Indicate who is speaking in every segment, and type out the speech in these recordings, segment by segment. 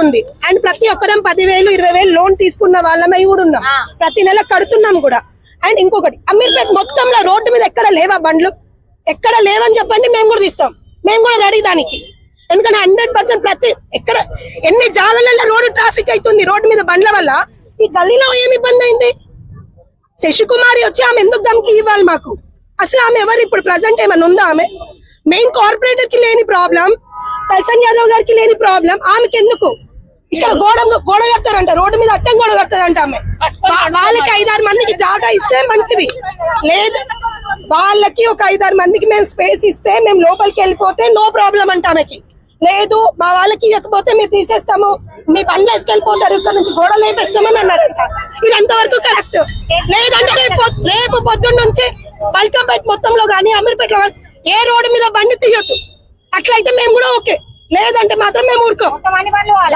Speaker 1: ఉంది. అండ్ ప్రతి ఒక్కరం 10,000 20,000 లోన్ తీసుకున్న వాళ్ళమై కూడా ఉన్నాం, ప్రతి నెల కడుతున్నాం కూడా. అండ్ ఇంకొకటి, అమీర్పేట్ మొత్తంలో రోడ్డు మీద ఎక్కడ లేవా బండ్లు? ఎక్కడ లేవని చెప్పండి, మేము కూడా తీస్తాం, మేము కూడా రెడీ దానికి. ఎందుకంటే 100% ప్రతి ఎక్కడ ఎన్ని జాగాలలో రోడ్డు ట్రాఫిక్ అవుతుంది రోడ్డు మీద బండ్ల వల్ల. ఈ గల్లీలో ఏమి ఇబ్బంది అయింది? శశికుమారి వచ్చి ఆమె ఎందుకు దమ్కి ఇవ్వాలి మాకు? అసలు ఆమె ఎవరు ఇప్పుడు ప్రజెంట్? ఏమైనా ఉందా ఆమె? మెయిన్ కార్పొరేటర్ కి లేని ప్రాబ్లం, తల్సన్ యాదవ్ గారికి లేని ప్రాబ్లం ఆమెకి ఎందుకు? ఇక్కడ గోడ కడతారంట, రోడ్డు మీద అట్టం గోడ కడతారంట ఆమె. వాళ్ళకి 5-6 మందికి జాగా ఇస్తే మంచిది, లేదు వాళ్ళకి ఒక 5-6 మందికి మేము స్పేస్ ఇస్తే మేము లోపలికి వెళ్ళిపోతే నో ప్రాబ్లం అంట ఆమెకి. లేదు మా వాళ్ళకి ఇవ్వకపోతే మీరు తీసేస్తాము, మీ బండ్లు వేసుకెళ్ళిపోతారు, ఇక్కడ నుంచి గోడ లేపేస్తామని అన్నారంట. ఇది ఎంతవరకు కరెక్ట్? లేదంటే రేపు పొద్దున్న నుంచి బల్కంపేట మొత్తంలో గానీ అమీర్పేటలో కానీ ఏ రోడ్డు మీద బండి తీయొద్దు. అట్లయితే మేము కూడా ఓకే, లేదంటే మాత్రం మేము ఊరుకోం.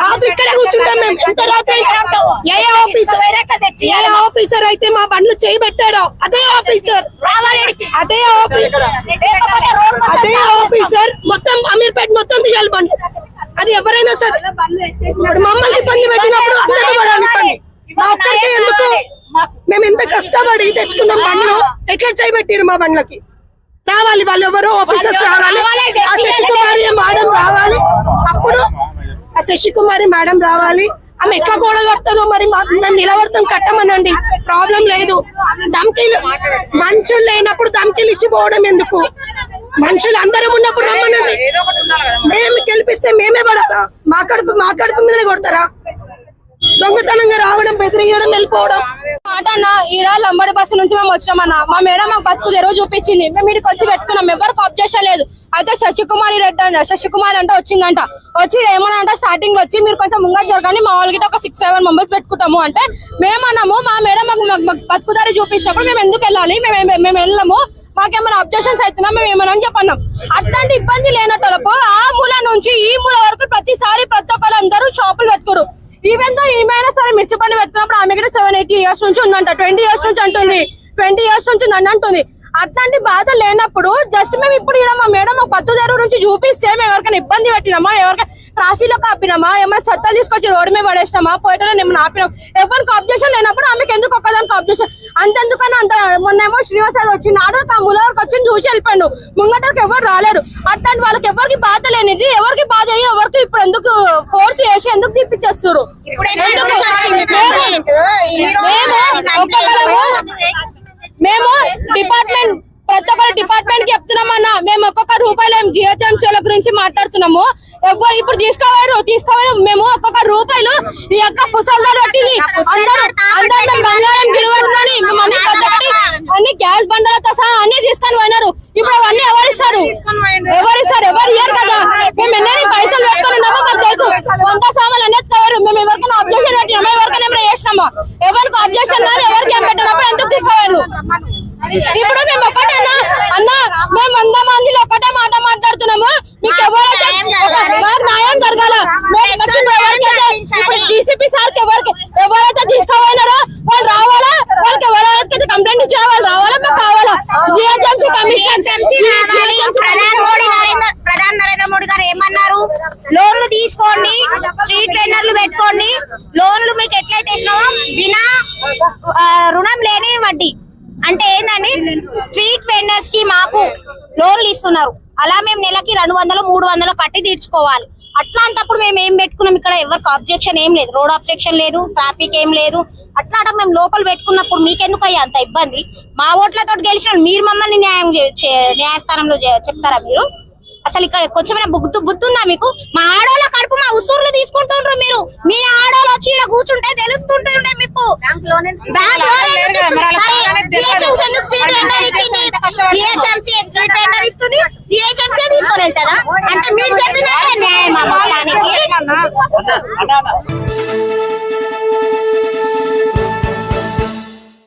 Speaker 1: రాత్రి ఇక్కడే కూర్చుంటాం మేము. ఎంత రాత్రి ఏ ఆఫీసర్ అయితే మా బండ్లు చేయబెట్టాడో అదే ఆఫీసర్ మొత్తం అమీర్పేట మొత్తం తీయాలి బండ్లు. అది ఎవరైనా సరే ఇప్పుడు మమ్మల్ని ఇబ్బంది పెట్టినప్పుడు అందరూ పడాలి ఇబ్బంది. మా ఒక్కరికే ఎందుకు? మేము ఎంత కష్టపడి తెచ్చుకున్నాం బండ్లు, ఎట్లా చేయబెట్టిరు మా బండ్లకి? రావాలి వాళ్ళు ఎవరో ఆఫీసర్స్ రావాలి, ఆ శశికుమారి మేడం రావాలి, అప్పుడు ఆ శశికుమారి మేడం రావాలి. ఆమె ఎట్లా గోడ కడుతుందో మరి మేము నిలబడతాం, కట్టమనండి, ప్రాబ్లం లేదు. ధమ్కీలు మనుషులు లేనప్పుడు ధమ్కీలు ఇచ్చిపోవడం ఎందుకు? మనుషులు అందరం ఉన్నప్పుడు రమ్మనండి. మేము గెలిపిస్తే మేమే పడాలా? మా కడుపు మీదనే కొడతారా? దొంగతనంగా రావడం, బెదిరియడం, వెళ్ళిపోవడం.
Speaker 2: మాట అన్న, ఈడ లంబడి బస్సు నుంచి మేము వచ్చామన్నా. మా మేడం మాకు బతుకు తెరువు చూపించింది, మేము ఇక్కడికి వచ్చి పెట్టుకున్నాం, ఎవరికి అబ్జెక్షన్ లేదు. అయితే శశికుమారి అంటే వచ్చిందంట. వచ్చి ఏమన్నా స్టార్టింగ్ వచ్చి మీరు కొంచెం ముంగట జరగని, మా వాళ్ళకి ఒక 6-7 మెంబర్స్ పెట్టుకుంటాము అంటే మేమన్నాము. మా మేడం మాకు బతుకు తెరువు చూపించినప్పుడు మేము ఎందుకు వెళ్ళాలి? మేము వెళ్ళము, మాకేమైనా అబ్జెక్షన్స్ అవుతున్నా మేము ఏమన్నా అని చెప్పన్నాం. అట్లాంటి ఇబ్బంది లేనట్టు ఆ మూల నుంచి ఈ మూల వరకు ప్రతిసారి ప్రతి ఒక్కరు అందరూ షాపులు పెట్టుకోరు. ఈవెన్ తో ఏమైనా సరే మిర్చి బండి పెట్టుకున్నప్పుడు ఆమె కూడా 7-8 ఇయర్స్ నుంచి ఉందంట, 20 ఇయర్స్ నుంచి అంటుంది, 20 ఇయర్స్ నుంచి ఉందని అంటుంది. అట్లాంటి బాధ లేనప్పుడు జస్ట్ మేము ఇప్పుడు ఇక్కడ మా మేడం ఒక పత్తు తెరువు నుంచి చూపిస్తే మేము ఎవరికైనా ఇబ్బంది పెట్టినామా? ఎవరికైనా ట్రాఫిక్ లో ఆపినామా? ఏమైనా చెత్తలు తీసుకొచ్చి రోడ్డు మీద పడేసినామా? పోయేటో ఏమైనా ఆపినాం? ఎవరికి అబ్జెక్షన్ లేనప్పుడు ఆమెకి ఎందుకు ఒక్కదానికి అబ్జెక్షన్? అంతెందుకన్నా అంత మొన్నేమో శ్రీనివాస్ వచ్చినాడు, మూల వరకు వచ్చి చూసి వెళ్ళిపోయాడు, ముంగటకి ఎవరు రాలేరు. అట్లాంటి వాళ్ళకి ఎవరికి బాధ లేనిది ఎవరికి బాధ అయ్యి ఎవరికి ఇప్పుడు ఎందుకు ఫోర్స్ చేసి ఎందుకు తీపిచ్చేస్తారు? మేము డిపార్ట్మెంట్ ప్రతి ఒక్కరి డిపార్ట్మెంట్ కి చెప్తున్నామన్నా. మేము ఒక్కొక్క రూపాయలు జిహెచ్ఎంసీల గురించి మాట్లాడుతున్నాము. ఎవరు ఇప్పుడు తీసుకోవారు మేము ఒక్కొక్క రూపాయలు ఈ యొక్క పుసల్దారు పెట్టింది అందరూ మేము బంగారం గిరువని అన్ని గ్యాస్ బండలతో సహా అన్ని తీసుకొని పోయినారు. ఇప్పుడు అవన్నీ ఎవరిస్తారు? ఎవరు ఇయ్యారు కదా. మేము ఎన్ని పైసలు పెట్టుకున్నామో మాకు తెలుసు. వంట సామాన్లు అన్నీ ఎత్తుకోవారు. మేము ఎవరికైనా అబ్జెక్షన్ పెట్టినామా? ఎవరికైనా ఏమైనా చేసినామా? ఎవరికి అబ్జెక్షన్ కానీ ఎవరికి ఏం పెట్టినప్పుడు ఎందుకు తీసుకోవారు? ఇప్పుడు మేము ఒకటేనా అన్నా, మేము 100 మందిలో ఒకటే మాట మాట్లాడుతున్నాము. మీకు ఎవరైతే న్యాయం జరగాల. డీసీపీ సార్ ఎవరైతే తీసుకోవాలన్నారో వాళ్ళు రావాలా, వాళ్ళకి ఎవరైతే కంప్లైంట్ ఇచ్చే వాళ్ళు రావాలా, మాకు కావాలా. జిహెచ్ఎంసీ కమిషన్
Speaker 3: ప్రధాని నరేంద్ర మోడీ గారు ఏమన్నారు? లోన్లు తీసుకోండి, స్ట్రీట్ వెండర్లు పెట్టుకోండి, లోన్లు మీకు ఎట్లయితే ఇస్తున్నామో బినా రుణం లేని వడ్డీ అంటే ఏందండి, స్ట్రీట్ వెండర్స్ కి మాకు లోన్లు ఇస్తున్నారు. అలా మేము నెలకి 200-300 కట్టి తీర్చుకోవాలి. అట్లాంటప్పుడు మేము ఏం పెట్టుకున్నాం? ఇక్కడ ఎవరికి అబ్జెక్షన్ ఏం లేదు, రోడ్ అబ్జెక్షన్ లేదు, ట్రాఫిక్ ఏం లేదు. అట్లాంటి మేము లోపల పెట్టుకున్నప్పుడు మీకెందుకు అయ్యా అంత ఇబ్బంది? మా ఓట్లతో గెలిచిన మీరు మమ్మల్ని న్యాయస్థానంలో చెప్తారా మీరు? అసలు ఇక్కడ కొంచెమైనా బుద్ధి ఉందా మీకు? మా ఆడోళ్ళ కడుపు మా ఉసూర్లు తీసుకుంటుండ్రు మీరు. మీ ఆడోళ్ళు వచ్చి ఇక్కడ కూర్చుంటే తెలుస్తుంటుండే మీకు. జిహెచ్ఎంసీ స్ట్రీట్ వెండర్ ఇస్తుంది, జిహెచ్ఎంసీ తీసుకొని వెళ్తుందా? అంటే మీరు చెప్పినట్టే న్యాయం.